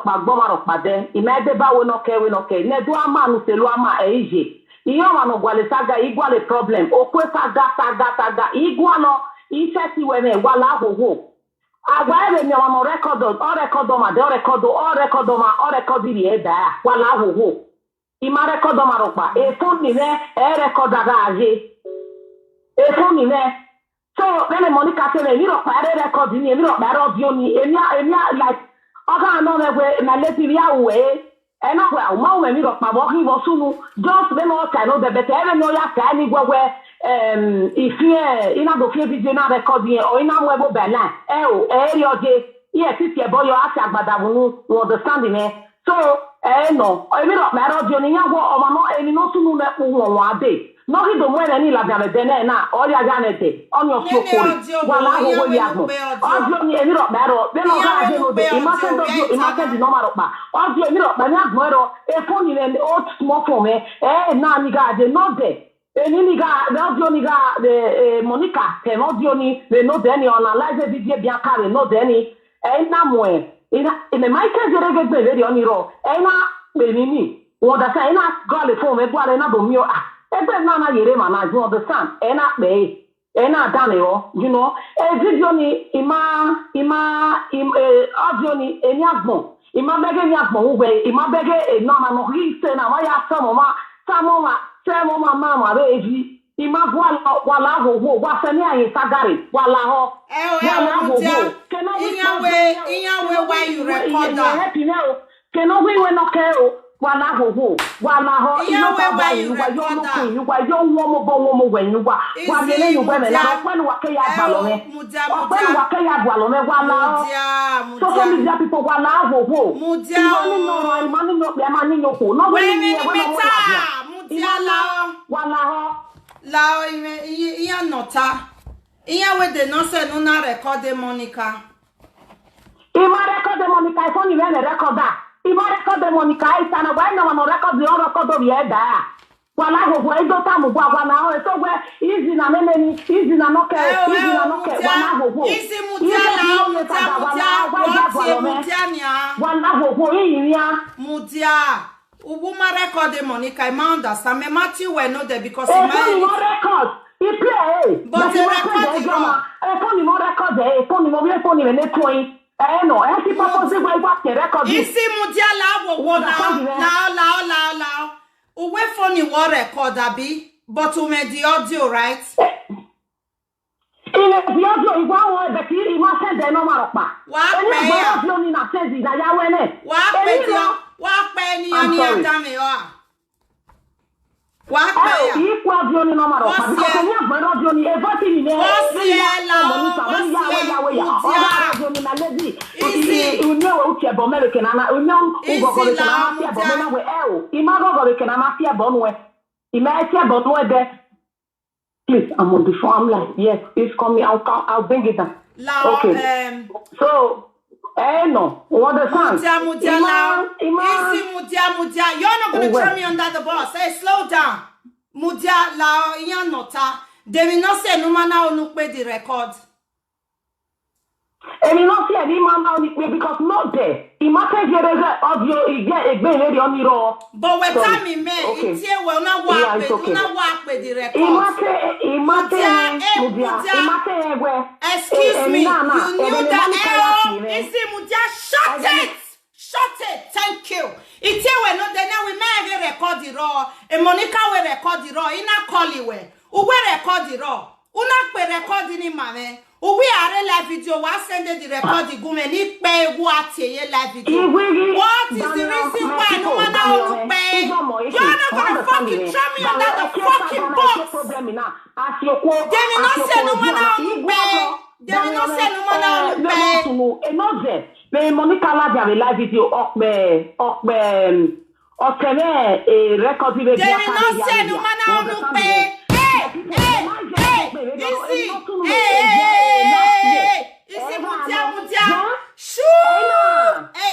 Magbomaro Pade, Imedeba winoke, Nedu ama nuselu ama eije. Iyo mano gwale saga igwale problem. Okwe saga, igwano, iseti wene, wala ho. Agwaebe mi wano recordiri eda, wala ho. Ima recordo marokpa, efoni ne, recordaga aje. Efoni ne. So, when Monica said, you know, record in you know, audio ni, like, okay, no, na let you away. And now, when you look, my walking was soon, just when all I know the better, even though you have any where, if you in a video recording or in a web banner, yes, it's your boy, you ask, but I will understand me. So, no, I mean, my audio, you know, and no sooner one day. No, he don't wear any like that. Now, all your ganete on your floor. While I will be able to end up better. Then I imagine the normal. Audio, you know, my mother, a phone in the old small for me. Naniga, the no day. Niniga, the Monica, the Audioni, the no Denny on a live video, Bianca, no Denny, and Namwe. In the Michael, the regular video on your own. And me. What I say, not golly for me, but another meal. Ebe nana yere mana, you understand? Ena be, ena daneo, you know. Video ni audio ni enyagmo. Ima bege nyagmo ube, ima bege nana no histe na waya samoma mama beji. Ima wala ho wasani ayi sagari wala ho. Inyawe why you record that? Keno we no keo. Wala ho. You why you record that? You why you womo when you wa. Wale you women na when wake ya balome. When wake ya balome wala. Social media people wala ho. Money no ko. No when wala ho. Lao iya nota. Iya we de no se no na record Monica. Ima record Monica I phone you record that. Ima record Monica I sana why no record the record of yeda. Wala ho do tamu gwa na ho so we easy na meme easy na no ke wala ho. Easy mudia wala ho iya mudia. Ubuma record Monica, I understand. Me Matthew we know that because he record. He play. But he record wrong. Phone mo record phone mo we phone me toyin. No, si papa se we what record. Isi mudia la wo now. Uwe phone wo record abi, but we made the audio, right? The audio is one word he must send the number of pa. Wa audio ni na send na ya we ne. Wa pe ni ani adame wa. Wa pe ya. Equal audio ni number of pa. Because ni agbo audio ni everything ni. Audio ni na lady. Unyo we uche bo American na unyo ugogoro na mafia bo na we imagogoro ke na mafia bo nwe. Imagine bo nwe de. Please, I'm on the phone. I'm like, yes, it's coming. I'll bring it down. Okay. So, no. What the sound? Mudia. You're not going to throw me under the bus. Hey, slow down. Mudia, la, iya nota. They will not say no man now look the record. And you not see any man now because not there. He must have audio. He get a baby on the road. But when time he made, it's here will not work with the record. Excuse me. You knew that. Mudia, shut it. Thank you. It's here we not then we may record the raw. And Monica will record the raw. Ina call you we. We record the raw. Una pe record ni mame. We are live video. We send the record the gume ni pay what ye live video. What is the reason why no man now pay? You're not gonna fucking throw me under the fucking box. They will not say no man now pay. They will not say no man now pay. Enough. Mais Monica la j'avais live video record video. They will not say no man now pay. Mudia. Shoo! Hey.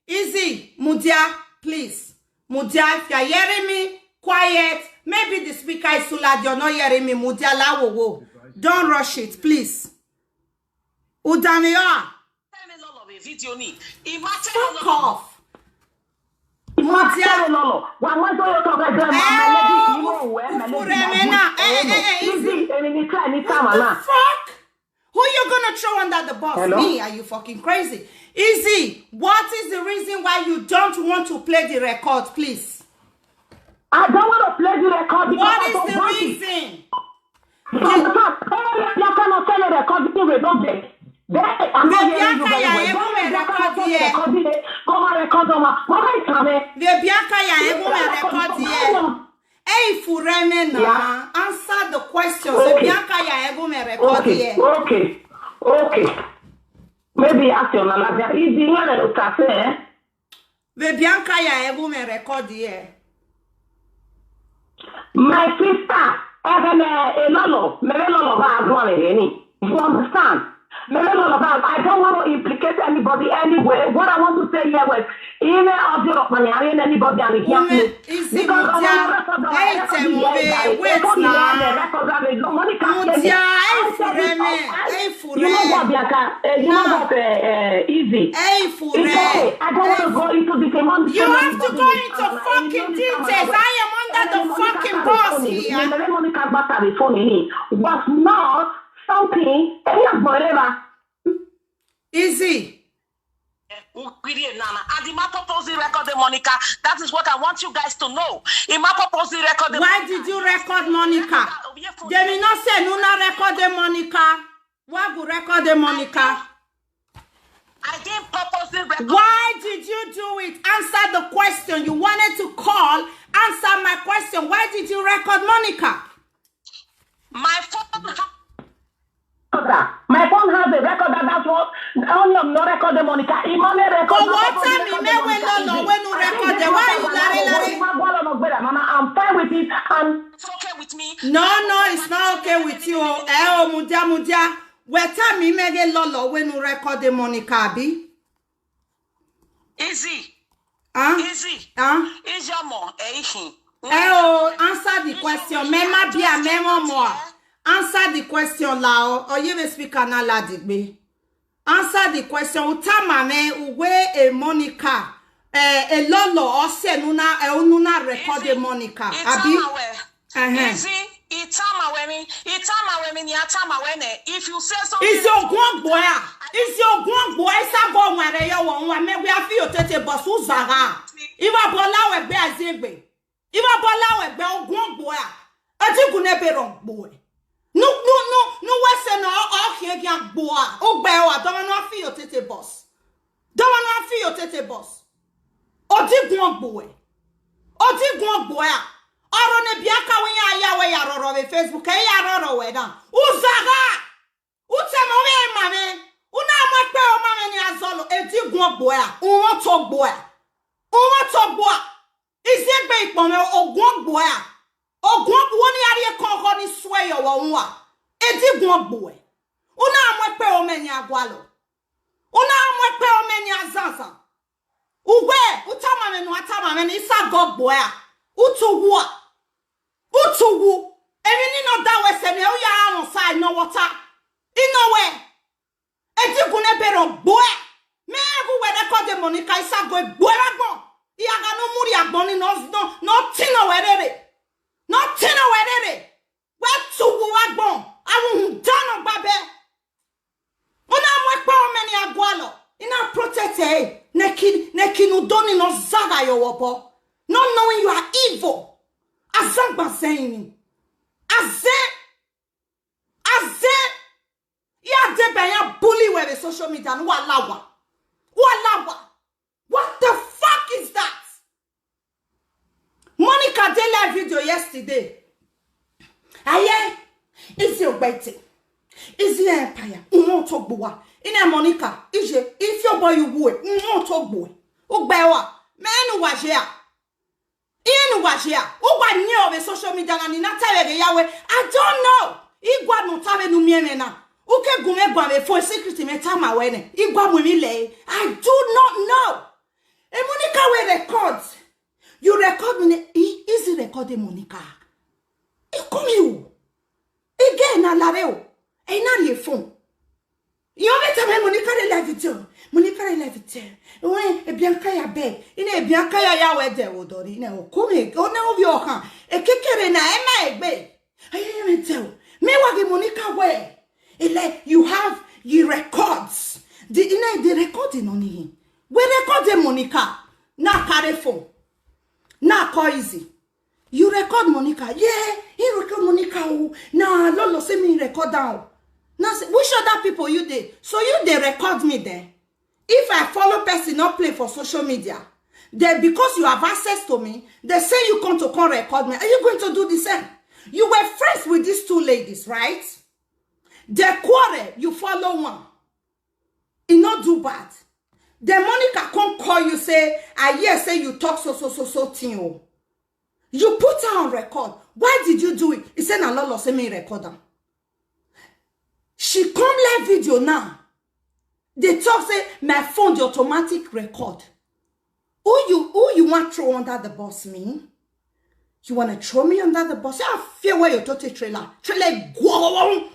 Easy, Mudia, please. Mudia, if you're hearing me, quiet. Maybe the speaker is too loud. You're not hearing me. Mudia, la wo. Don't rush it, please. Udamia. video ni. Imagine Fuck off. Mutia lolo. Wa mwanzo yo to gaza mama lady imo we easy any time na. Fuck. Who you gonna throw under the bus? Hello? Me? Are you fucking crazy? Easy. What is the reason why you don't want to play the record, please? I don't want to play the record because What I is don't the want it. reason? You cannot tell the record because we don't get. I'm not hearing you very well. Come on, record on my. What are you coming? The Bianca ya ego me record here. Hey, Fureme na answer the question. The Bianca ya ego me record here. Okay. Maybe ask your manager. Is the one that cafe? The Bianca ya ego me record here. My sister, Lolo, you understand? I don't want to implicate anybody anyway. What I want to say here was, in anybody and easy. I don't want to go into the demon. You have to go into fucking details. I am under the fucking boss here. Was not something, whatever. Easy. Adima purposely recorded Monica. That is what I want you guys to know. Ima purposely recorded. Why did you record Monica? They will not say Nuna recorded Monica. Why would record Monica? I didn't purposely record. Why did you do it? Answer the question. You wanted to call. Answer my question. Why did you record Monica? My phone. My phone has a record that that's what only I'm not recording Monica. But what time you may when you record the why you I'm fine with it and It's okay with me. No, it's not okay with you. Mudia. What time you may get lolo when you record the Monica be? Easy. Easy. Is your mom Answer the question. Mema be a memo more. Answer the question lao or you will speak an aladigbe. Answer the question. Utama me uwe Monica a lolo or se nuna record the Monica. Abi. Easy. Itama when ni atama when if you say something. Is your grand boy? Is your grand boy? Sa go nware yo won me we afi otete boss uzara. Iwa bola we be azegbe. Iwa bola we be ogun boy. Atiku ne be wrong boy. No, wese no here gan boa. O gbe o don't want to feel tete boss. Don't want to feel tete boss. Odigun boy. Odigun boy. Oro ne biaka wen ya we ya roro we Facebook e ya roro we dan. Uzaga. Utemo we mame. Una mo pe o mame ni azolo edigun boy. Won to boy. Won to boy. Isi gbe ipon me ogun boy. Ogun woni ari konko ni sweyo wo nwa edigun boy una amwepe omeni agwalo una amwepe omeni azanza ugwe utama me ni isa god boy utuwu emi ni no da we se me o ya arun side no water inowe edigun e bero boy me ebu we record the Monica isa go boy agbon iya ga no muri agbon ni no tino werere. Nothing away. Where to wagbon? I won't done babe. Una mwepa many agwalo. Ina protect neki no doni no zaga yo wopo. Not knowing you are evil. Azangba saying. Aze. Ya debe ya bully where the social media walawa. What the fuck is that? Monica did live video yesterday. Aye, is your betting? Is your empire? Not talk boy. In a Monica, is it? If your boy you would, not talk boy. Oh, Bewa, man, was here. In was here. Oh, I knew of the social media and not tell the Yahweh. I don't know. Igwa no tave no miena. Uke gume for secret me time away. Igwa with me. I do not know. A Monica will records. You record me, easy recording Monica. You come you. Again, na lareo. E na ye phone. You only tell me Monica de la video. Monica de la video. When a Bianca ya beg. In a Bianca ya wede odori. No, come. Go now of your hand. A kicker na ema beg. I am tell. Me wagi Monica way. You have your records. The recording on him. We record Monica. Na carry phone. Na call easy. You record Monica. Yeah, he record Monica. Nah, Lolo say me record down. Now, which other people you did? So you they record me there. If I follow person not play for social media, then because you have access to me, they say you come record me. Are you going to do the same? You were friends with these two ladies, right? They quarrel, you follow one. It not do bad. Then Monica come call you, say, I hear say you talk so thing. You put her on record. Why did you do it? He said, "Na Lolo say me record them." She come live video now. They talk say my phone the automatic record. Who you want throw under the bus me? You want to throw me under the bus? I feel where you total trailer. Trailer go.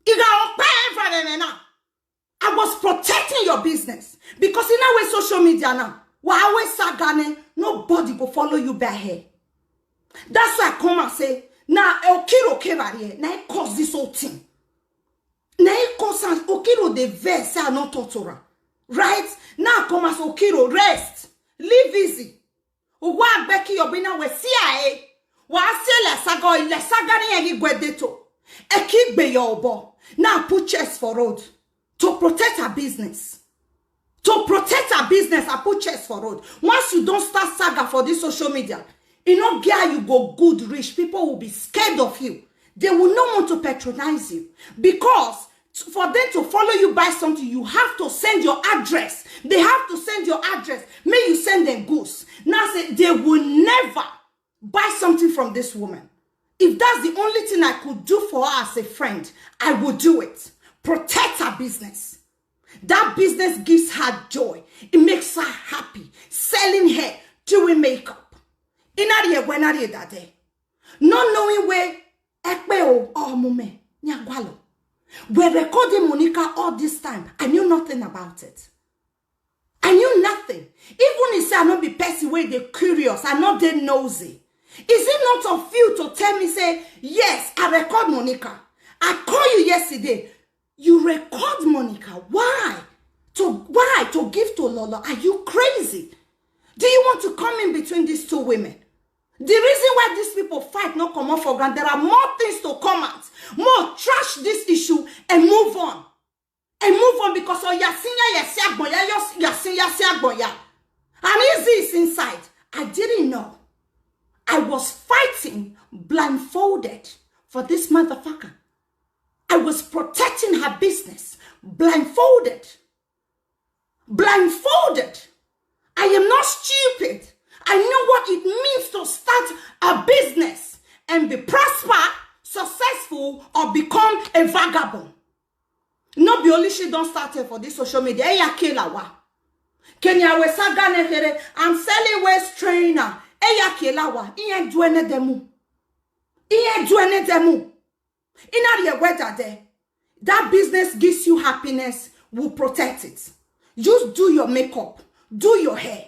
You got pay for them now. I was protecting your business because in our social media now, while always sagane, nobody will follow you back here. That's why I come and say, now Okiro Kevarie, now it cause this whole thing. Now it cause Okiro the verse are not tortura. Right? Now come as Okiro, rest. Live easy. Uwa Becky Obina we CIA. Wa se le sagani egi gwedeto. Eki be yobo. Now put chest for road. To protect her business. To protect her business, I put chest for road. Once you don't start saga for this social media, you know, girl, you go good, rich. People will be scared of you. They will not want to patronize you. Because for them to follow you buy something, you have to send your address. They have to send your address. May you send them goods. Now say they will never buy something from this woman. If that's the only thing I could do for her as a friend, I would do it. Protect her business. That business gives her joy. It makes her happy. Selling hair, doing makeup. Inariye wenariye that day. Not knowing where ekpe o mume nyagwalo. We're recording Monica all this time. I knew nothing about it. I knew nothing. Even if I not be person where they curious, I not they nosy. Is it not of you to tell me say yes, I record Monica. I call you yesterday. You record Monica. Why? To give to Lolo? Are you crazy? Do you want to come in between these two women? The reason why these people fight not come out for granted, there are more things to come out. More trash this issue and move on. And move on because oh yasinya. And easy is inside. I didn't know. I was fighting blindfolded for this motherfucker. I was protecting her business. Blindfolded. Blindfolded. I am not stupid. I know what it means to start a business and be prosper, successful, or become a vagabond. No be only she don't start it for this social media. Eya kelawa. Kenya we sagane here. I'm selling waist trainer. Eya kelawa. Iye duene demu. Iye duene demu. Ina the weather there. That business gives you happiness. Will protect it. Just do your makeup. Do your hair.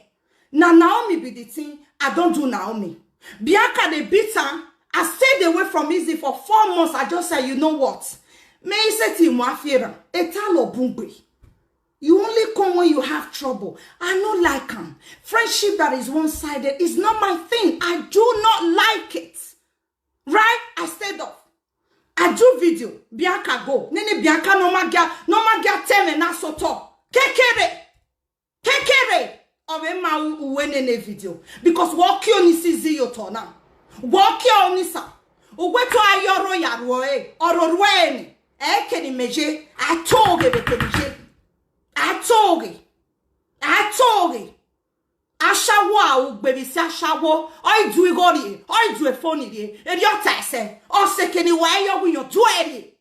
Now Naomi be the thing. I don't do Naomi. Bianca the beat her. I stayed away from Easy for 4 months. I just said, you know what? May say to Mwafira, etalo bungri. You only come when you have trouble. I don't like him. Friendship that is one-sided is not my thing. I do not like it. Right? I stayed off. I do video. Bianca go. Nene Bianca no magia teme na soto. Kekere. Ove ma uwe nene video. Because waki oni sizi yoto na. Waki oni sa. Uwe to ayoro ya roe. Oro rueni. Eke ni meje. Atoge beke meje. Atoge. Ashawa u baby si ashawo. Oi du igori. Oi du e phone ri. E ri ota se. O se ke ni wa yo wi yo du e ri.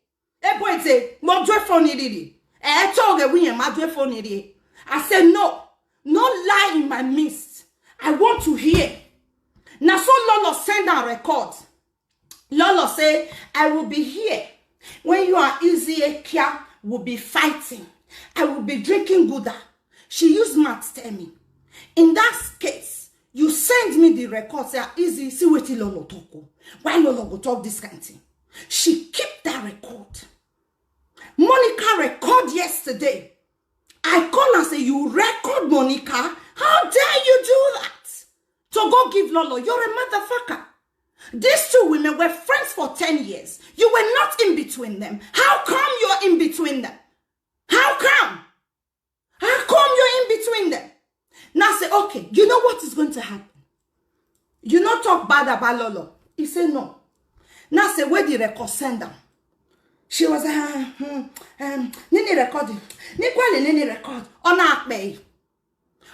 E boy say mo du e phone ri. E toge wi yan ma du e phone ri. I said no. No lie in my midst. I want to hear. Now so Lolo send a record. Lolo say, I will be here when you are easy. Kia will be fighting. I will be drinking Gouda. She used mouth to tell me. In that case, you send me the record, say, easy, see what Lolo talk. Why Lolo go talk this kind of thing? She kept that record. Monica record yesterday. I call and say, you record Monica? How dare you do that? So go give Lolo, you're a motherfucker. These two women were friends for 10 years. You were not in between them. How come you're in between them? How come? How come you're in between them? Now say, okay, you know what is going to happen? You not talk bad about Lolo. He said no. Now say, where the record send them? She was, nini recording. Nini record. Ona akpe.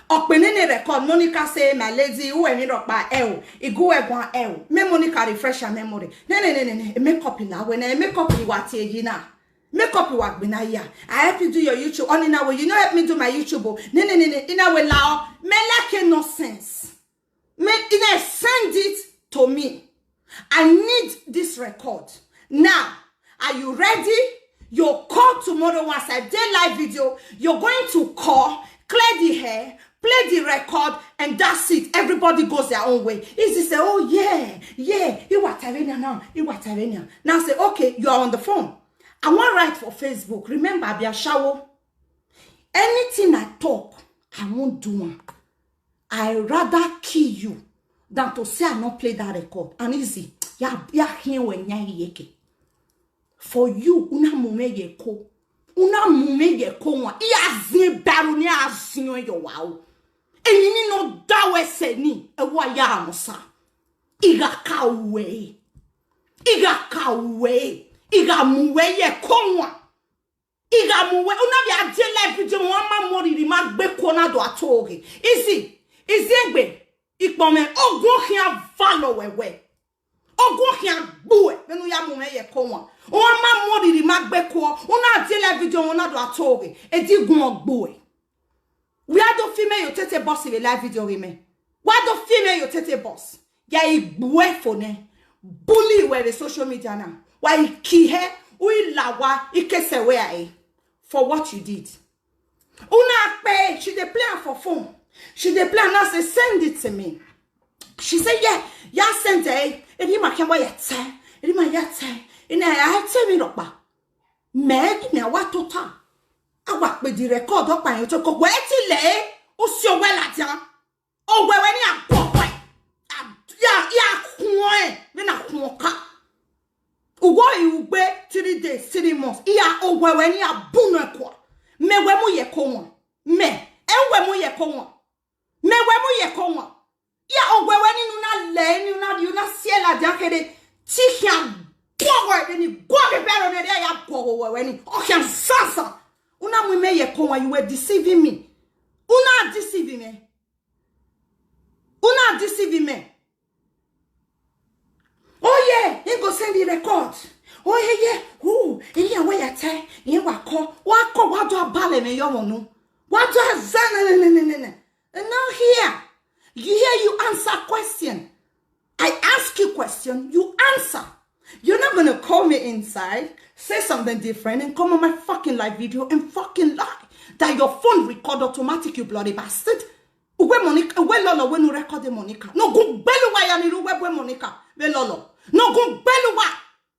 Okpe nini record. Monica say, my lady, who any rock by L. Igu egwan L. Me Monica refresh her memory. Ne. Make copy now. When I make copy what you na. Make copy what be na ya. I help you do your YouTube. On in a way, you know help me do my YouTube. Ne. In a way now. Me like no sense. Me send it to me. I need this record. Now, are you ready? You'll call tomorrow once I do live video. You're going to call, clear the hair, play the record, and that's it. Everybody goes their own way. Easy say, oh yeah. You are Tarenia now. Now say, okay, you are on the phone. I want to write for Facebook. Remember, I be a shower. Anything I talk, I won't do one. I rather kill you than to say I not play that record. And easy. Ya here when yeke. For you, una mume yeko. Una mume yeko wa. Iya zin baru ni azinyo yo wow. Enini no dawe se ni. Ewa ya amosa. Iga kawe. Iga muwe yeko wa. Iga muwe. Una vya jele video wama mori di magbe kona do atoge. Easy egbe. Ikpome. Ogun hiya valo wewe. Ogun hiya buwe. Benu ya muwe yeko wa. Wama mori di magbe ko. Una jele video wona do atoge. Edi gun ogboe. We are the female you tete boss in the live video remain. Why the female you tete boss? Ya igwe fone. Bully where the social media now. Why kihe ui lawa ikese where for what you did. Una pay she dey play for phone. She dey play now say send it to me. She said yeah send it. Edi ma kemwa yete. Edi ma yete. Ina ya tell me ropa. Meg na wa tota. Awa pe di record up and you to go weti le o si o we la dia o we ni apopo ya kuon me na kuon ka ugo iugbe 3 days 3 months ya o we ni abunu ekwa me we mu ye ko won me enwe mu ye ko won me we mu ye ko won ya o we ni nu na le ni na you na sie la dia kede ti hia power ni go be better na dia ya power we ni o hia sasa. Una mume ye konwa, you were deceiving me. Una deceiving me. Oh yeah, you go send the record. Oh yeah. Ooh, yeah, where you tell? You wako what do a ballet me yo no? What do a zan? No here. You answer question. I ask you question, you answer. You're not gonna call me inside, say something different, and come on my fucking live video and fucking lie that your phone record automatic, you bloody bastard. Uwe Monica, uwe Lolo, when you record the Monica. No go belu wa ya ni uwe Monica, we Lolo. No go belu wa.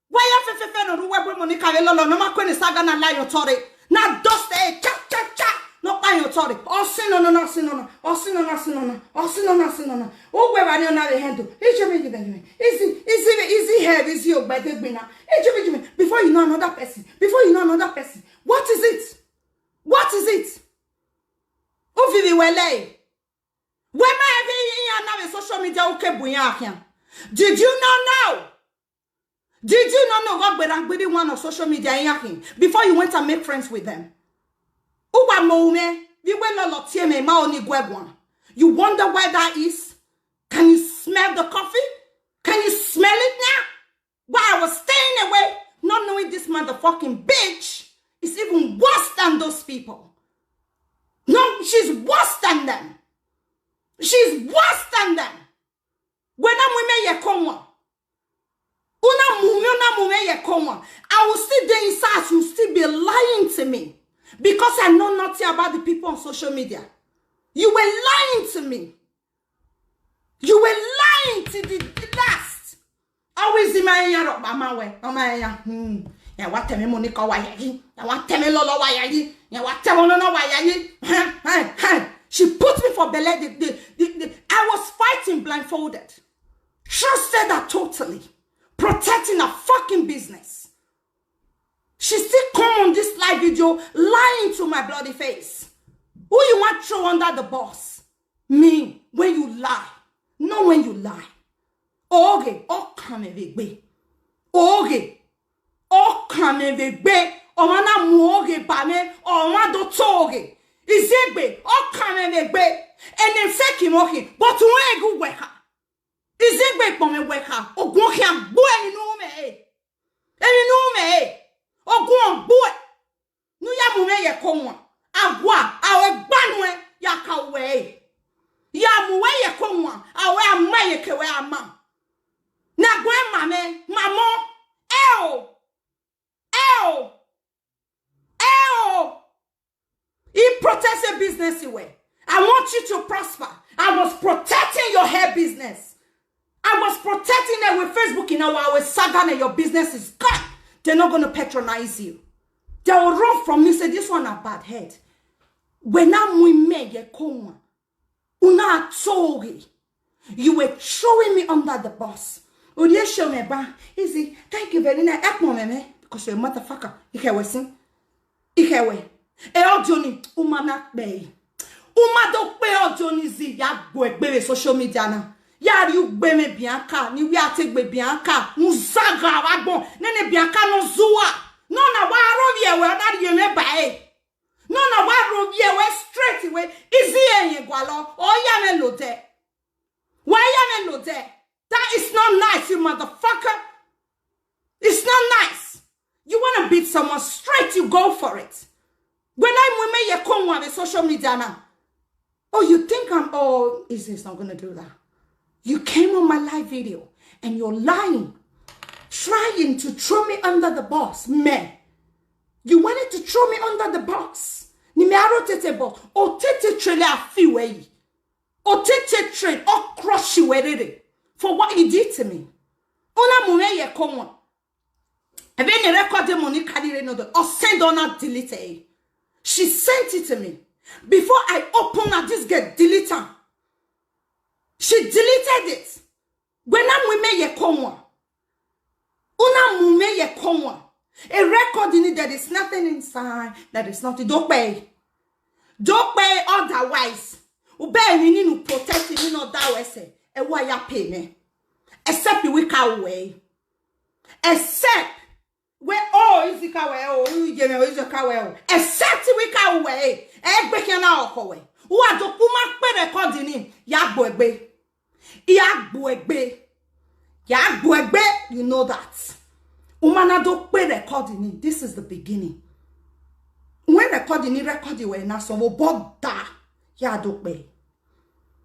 Why ya fe no uwe Monica, we Lolo. No ma kweni saga na lie your tori. Na dust cha. No lie your tori. Oh sin no. Uwe wa ni na the handle. Easy head, easy your bed, before you know another person. What is it? Oh, Vivi Wele. Where am I social media? Okay, did you not know? What Berang one of social media before you went and make friends with them? Uwa moume, we went a lot me ma oni gwebwan. You wonder why that is? Can you smell the coffee? Can you smell it now? While I was staying away, not knowing this motherfucking bitch is even worse than those people. No, she's worse than them. When I'm with me, I will still there inside, you still be lying to me. because I know nothing about the people on social media. You were lying to me. You were lying to the last. Always in my ear, my way, on my ear. Yeah, what tell me Monica Wayayi? Yeah, what tell me Lolo Wayayi? Yeah, what tell me Lolo Wayayi? She put me for belay. I was fighting blindfolded. Trusted her totally. Protecting her fucking business. She still come on this live video lying to my bloody face. Who you want to throw under the boss? Me, when you lie. Not when you lie. Okay, oh come be. Okay, oh come be. O mana muoge ba me, o ma do toge. Izegbe, oh come be. And then feki moki, but when you weka. Izegbe pome weka, o go can boy any no me. Any no me. O go on boy. No ya mume ye komwa. Agwa, awe banwe ya kawe. Ya muwe ye komwa, awe ama ye kewe ama. Na gwe mame, mamo, ew. He protects your business away. I want you to prosper. I was protecting your hair business. I was protecting it with Facebook in our saga and your business is gone. They're not going to patronize you. They will run from me, say, this one a bad head. When I'm me ye koma, una togi, you were throwing me under the bus. Would you show me ba? Easy. Thank you very much. Because you're a motherfucker. Ikewe sing. Ikewe. Joni, umana be. Umado pe Joni zi ya gbe social media na. Ya ri ugbe me bianca, ni wi ate gbe bianca, muzaga wagbon, nene bianca no zuwa. No na wa rovie we na ri me ba e. No na wa rovie we straight away. Easy enye gwalo. O ya me lode. Why ya me lode? That is not nice, you motherfucker. It's not nice. You want to beat someone straight, you go for it. When I'm with me, you come on the social media now. Oh, you think Izzy's not going to do that. You came on my live video and you're lying. Trying to throw me under the bus. Man, you wanted to throw me under the box. Ni me aro tete box. O tete trailer afiwe. O tete train. O crush you for what you did to me. Ona mume ye come on. And then the record money carry another or send on her delete it. She sent it to me. Before I open her, this get delete her. She deleted it. When I'm with me ye come on. Una mume ye come on. A record in it that is nothing inside. That is nothing. Don't pay. Don't pay otherwise. Ube ni nu protect ni no that way say. E wa ya pay me. Except the week away. Except where is the car except the week away. Egbe can now away. Who are the Puma pay recording him? Yagboegbe. You know that. Umana do pay recording him. This is the beginning. When recording way now so about that. Yadope.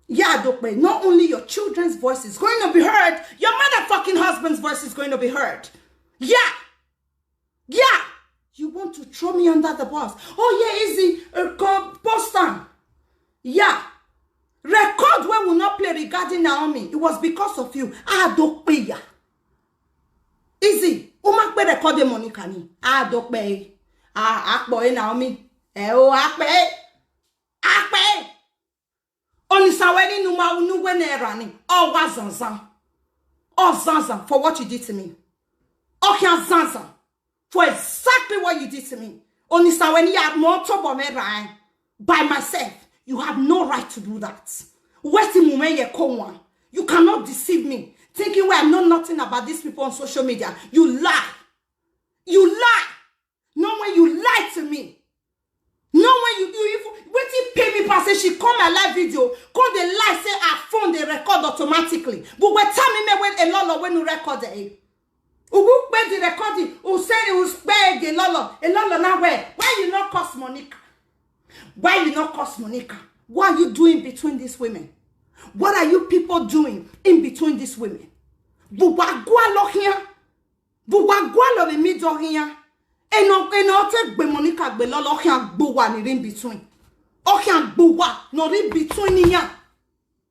Not only your children's voice is going to be heard, your motherfucking husband's voice is going to be heard. Yeah. You want to throw me under the bus. Oh, yeah, Izzy. Boston. Yeah. Record where will not play regarding Naomi. It was because of you. Adope. Izzy. Umakbe record the money kani. Adope. Akboe Naomi. Akbe. Onisaweni numa unuwene rani. Oh, wazanzan. Oh, zanzan. For what you did to me. Oh, zanzan. For exactly what you did to me. Onisaweni ya more trouble me rai. By myself. You have no right to do that. You cannot deceive me. Thinking I know nothing about these people on social media. You lie. No way you lie to me. No way you wait till pay me pass. She come my live video. Come the lie say her phone they record automatically. But when tell me when a lot when you record it. Who pay the recording? Who say who pay the lolo? A lolo now where? Why you not cost Monica? Why you not cost Monica? What are you doing between these women? What are you people doing in between these women? Bubagwa lo here. Bubagwa lo the middle here. eno te gbe Monica gbe lolo kan gbo wa ni in between. O kan gbo wa no in between ni yan.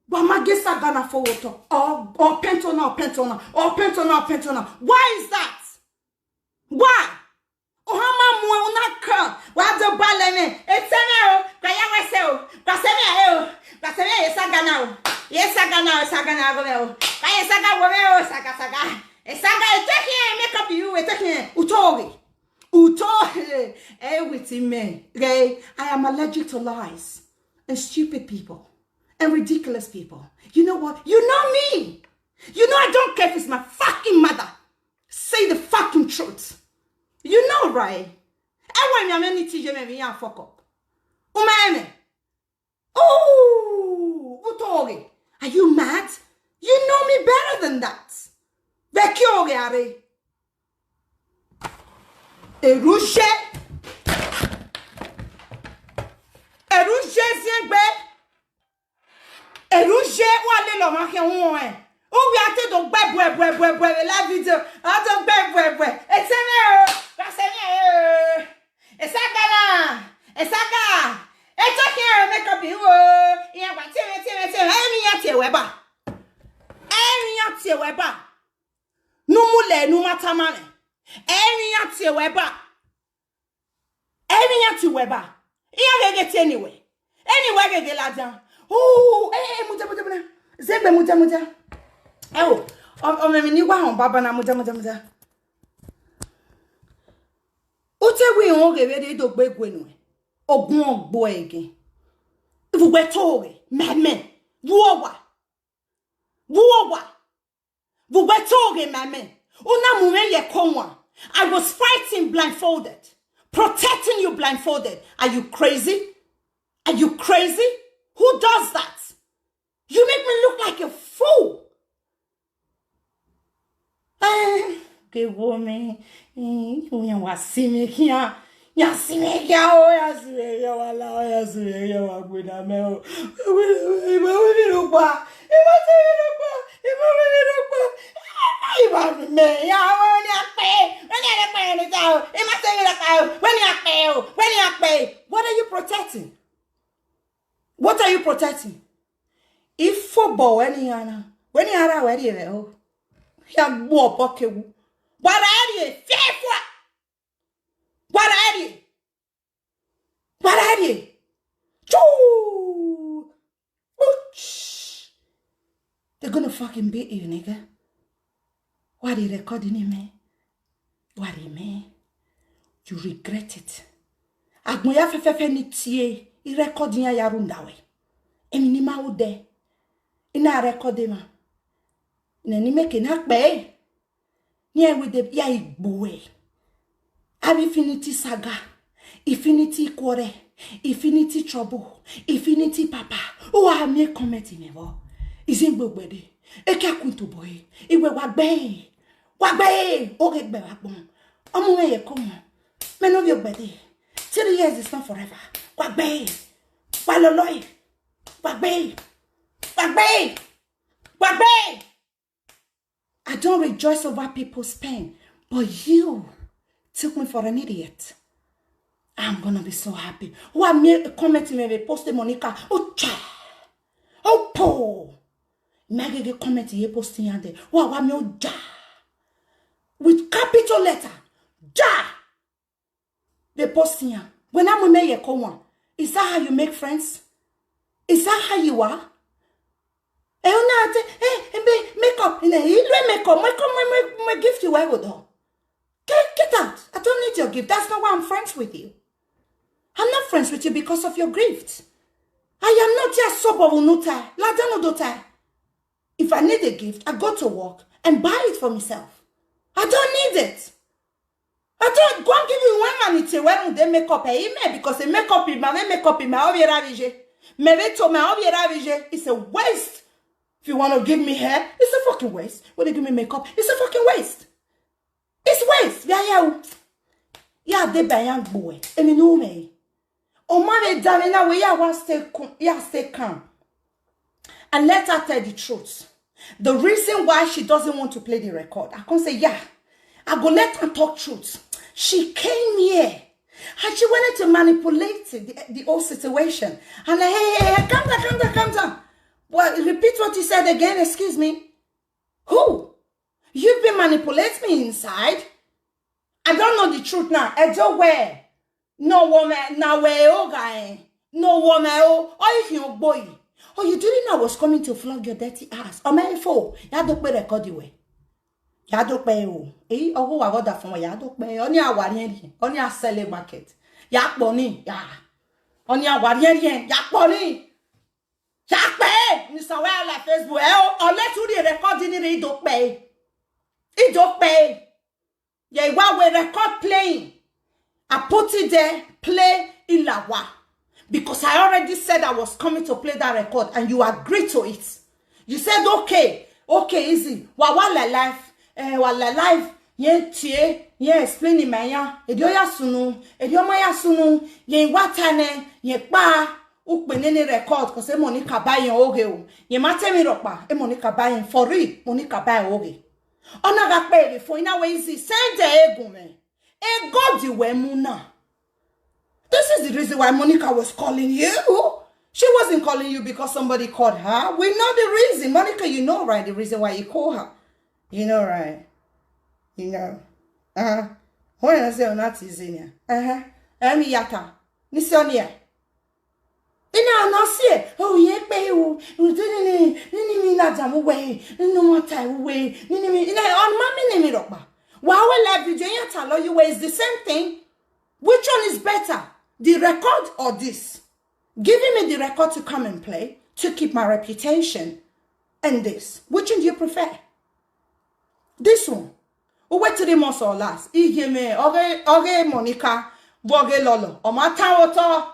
But my guess are gonna forward or pentona. Why is that? Why? Ohama mo unaka. Wa do balene. Etemeo. Kaya weseo. Kaseme Yesagana go. Kaya saga wo saga. Esaga eteke make up you eteke utori. With me. Okay, I am allergic to lies and stupid people. And ridiculous people. You know what? You know me. You know I don't care if it's my fucking mother. Say the fucking truth. You know, right? I want me to me fuck up. Umane. Oh, Utori. Are you mad? You know me better than that. Vecchio are. Erushe Ziegbe. Erushe wale lo ma ke won e. O wi ate do gbe la video. A do gbe. Eteme o. Kaseme Esaga. Etake make up you o. Iya gba tire. Emi ya weba. Numule numatamane. Emi ya weba. Iya gege anyway. Anyway gege la jan. Oh, muja. Zegbe muja. O me ni wa hon baba na muja. O te wi won gebe de do gbe gwenu e. Ogun ogbo ege. Vugbe tore, meme. Vuwa. Vugbe tore meme. Una mume ye konwa. I was fighting blindfolded. Protecting you blindfolded. Are you crazy? Who does that? You make me look like a fool. Que woman. You was seeing here. Ya what are you protecting? If football when you are ready, ya bo pokewu. What are you? Choo! They're gonna fucking beat you, nigga. What are you recording me? You regret it. Agmoya fefefe ni tie. I recording ya rundawe. Emi ni ma ude. Ina recording ma. Ina ni meke nakbe. Nye with the ya igbowe. Infinity saga. Infinity quarrel. Infinity trouble. Infinity papa. Oh, I make comment in ever. Is in Bobede. Eka kunto boy. Iwe wagbe. Oge be wagbon. Omo ye come. Men of your body. 3 years is not forever. Wagbe. Waloloy. Wagbe. I don't rejoice over people's pain, but you took me for an idiot. I'm gonna be so happy. Who I made a comment in me posted Monica. Oh cha. Oh po. Maggie comment ye posting yande. Who I me oh ja. With capital letter. Ja. They posting ya. When I'm with me come on. Is that how you make friends? Is that how you are? Makeup. Makeup. My gift you ever do. Get out. I don't need your gift. That's not why I'm friends with you. I'm not friends with you because of your gift. I am not just sober. If I need a gift, I go to work and buy it for myself. I don't need it. I don't go and give you one money when they make up because they make up in my it's a waste. If you want to give me hair, it's a fucking waste. When they give me makeup, it's a fucking waste. It's waste. Yeah, they buy young boy. And you know me. Oh, man, darling, we stay calm. And let her tell the truth. The reason why she doesn't want to play the record, I can't say, yeah. I go let her talk truth. she came here and she wanted to manipulate the whole situation. And like, hey, calm down. Well, repeat what you said again, excuse me. Who? You've been manipulating me inside. I don't know the truth now. I don't where. No woman, now where oh guy. No woman, oh you boy. Oh, you didn't know I was coming to flog your dirty ass. Oh my phone. Ya don't pay record the way. Ya don't pay oh. Eh, oh I got that from ya don't pay. Only a warrior. Only a selling market. Ya boni. Ya. Only a warrior. Ya boni. Ya pay. Mr. Well like Facebook. Unless you the recording it don't pay. It don't pay. Yeah, while we record playing, I put it there, play Ilawa. Because I already said I was coming to play that record and you agreed to it. You said, okay, easy. Wala life, explaining maya, edioya sunu, ye watane, ye pa, ukbenene record, cause Monica buying oge. Ye matemi ropa, Monica buying for real, Monica buy oge. Onaga pay for in a way easy. Send the egume. E God you were muna. This is the reason why Monica was calling you. She wasn't calling you because somebody called her. We know the reason. Monica, you know, right? The reason why you call her. You know, right? You know. When I say not easy. Emi yata. Nisonia. Ina no see. Oh ye pay you. Nini na jamu way. No more time way. Nini ina on mami nimi roba. While live video yata you way is the same thing. Which one is better? The record or this? Giving me the record to come and play to keep my reputation and this. Which one do you prefer? This one. Wait 3 months or last. Igeme oge Monica boge lolo. O mata oto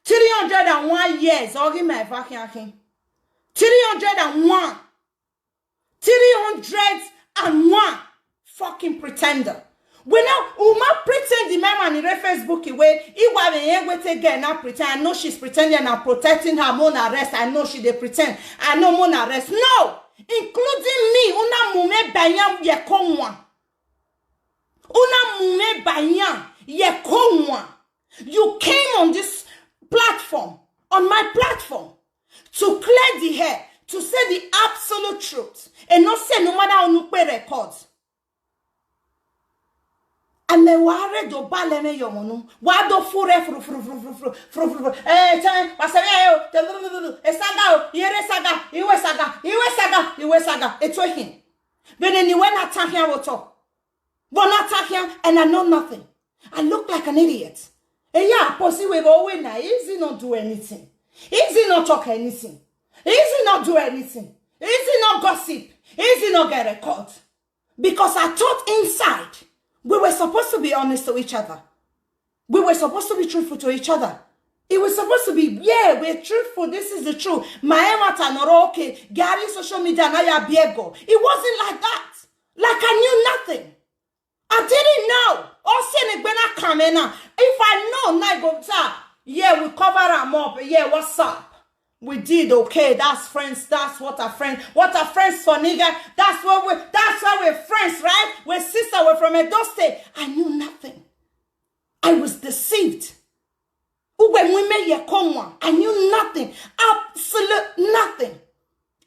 301 years. Oge me vakiakin. 301. 301 fucking pretender. We now Uma pretend the man in the Facebook way. Now pretend. I know she's pretending and I'm protecting her. Mona arrest. I know she they pretend. I know Mona arrest. No, including me. Una mume bayan ye konwa. Una mume bayan ye konwa. You came on this platform, on my platform, to clear the hair, to say the absolute truth, and not say no matter how you pay records. And me ware do baleme yomonu wa do fure time pasayo esaga yere saga iwe saga eto him but then you went attack here woto but not attack here and I know nothing. I look like an idiot. And yeah, posi we go away now. Easy not do anything. Easy not talk anything. Easy not do anything. Easy not gossip. Easy not get a caught. Because I thought inside we were supposed to be honest to each other. We were supposed to be truthful to each other. It was supposed to be, yeah, we're truthful. This is the truth. Okay, Gary social media naya biego. It wasn't like that. Like I knew nothing. I didn't know. If I know, I go, yeah, we cover them up. Yeah, what's up? We did okay. That's friends. That's what our friends. What our friends for nigga. That's why we're friends, right? We're sisters. We're from Edo State. I knew nothing. I was deceived. I knew nothing. Absolute nothing.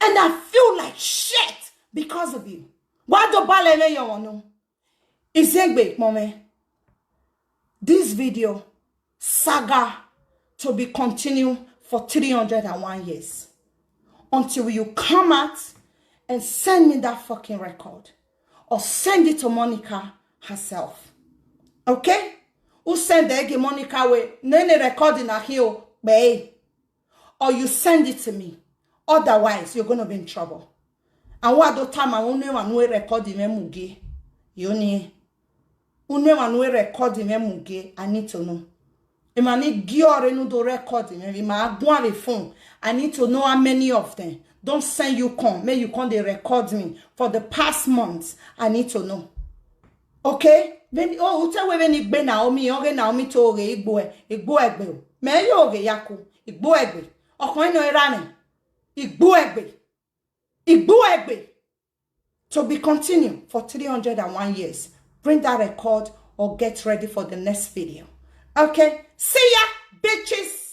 And I feel like shit because of you. Why do balele you want? Izegbe, mommy. This video saga to be continued for 301 years. Until you come out and send me that fucking record. Or send it to Monica herself. Okay? Who send the egg Monica way? Nene recording a hill, babe. Or you send it to me. Otherwise, you're gonna be in trouble. And what do time I only one way recording me mugi? You need one way recording me mugi. I need to know. If I need gear no do recording, if I go on the phone, I need to know how many of them. Don't send you come. May you come they record me for the past months. I need to know. Okay? When tell when it be Naomi, Naomi to igbo egbe. Me yo ge yaku igbo egbe. Okon no irani. Igbo egbe. To be continued for 301 years. Bring that record or get ready for the next video. Okay, see ya, bitches.